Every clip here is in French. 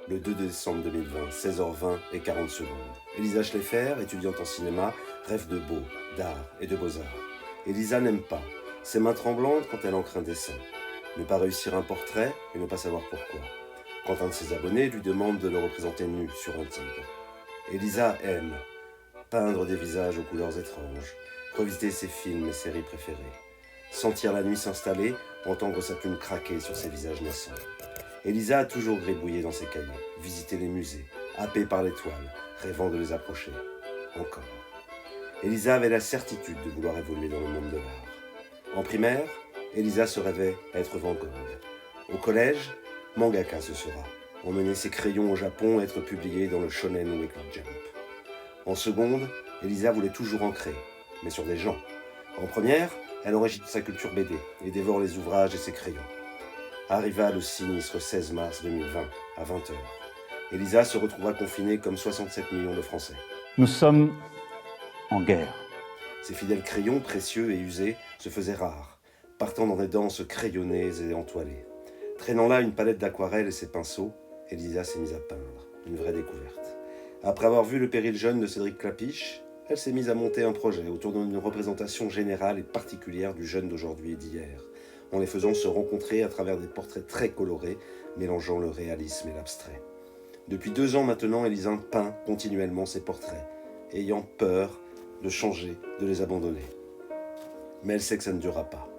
Le 2 décembre 2020, 16h20 et 40 secondes. Elisa Schleffer, étudiante en cinéma, rêve de beau, d'art et de beaux-arts. Elisa n'aime pas. Ses mains tremblantes quand elle encre un dessin. Ne pas réussir un portrait et ne pas savoir pourquoi. Quand un de ses abonnés lui demande de le représenter nu sur un tigre. Elisa aime peindre des visages aux couleurs étranges, revisiter ses films et séries préférées, sentir la nuit s'installer, entendre sa plume craquer sur ses visages naissants. Elisa a toujours gribouillé dans ses cahiers, visité les musées, happée par l'étoile, rêvant de les approcher. Encore. Elisa avait la certitude de vouloir évoluer dans le monde de l'art. En primaire, Elisa se rêvait être Van Gogh. Au collège, mangaka ce sera, emmener ses crayons au Japon et être publié dans le Shonen Weekly Jump. En seconde, Elisa voulait toujours en créer, mais sur des gens. En première, elle enregistre sa culture BD et dévore les ouvrages et ses crayons. Arriva le sinistre 16 mars 2020, à 20h. Elisa se retrouva confinée comme 67 millions de Français. Nous sommes en guerre. Ses fidèles crayons, précieux et usés, se faisaient rares, partant dans des danses crayonnées et entoilées. Traînant là une palette d'aquarelles et ses pinceaux, Elisa s'est mise à peindre, une vraie découverte. Après avoir vu Le Péril jeune de Cédric Klapisch, elle s'est mise à monter un projet autour d'une représentation générale et particulière du jeune d'aujourd'hui et d'hier, en les faisant se rencontrer à travers des portraits très colorés, mélangeant le réalisme et l'abstrait. Depuis 2 ans maintenant, Elisa peint continuellement ses portraits, ayant peur de changer, de les abandonner. Mais elle sait que ça ne durera pas.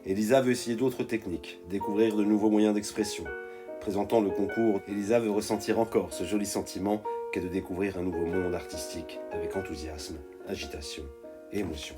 Elisa veut essayer d'autres techniques, découvrir de nouveaux moyens d'expression. Présentant le concours, Elisa veut ressentir encore ce joli sentiment qu'est de découvrir un nouveau monde artistique avec enthousiasme, agitation et émotion.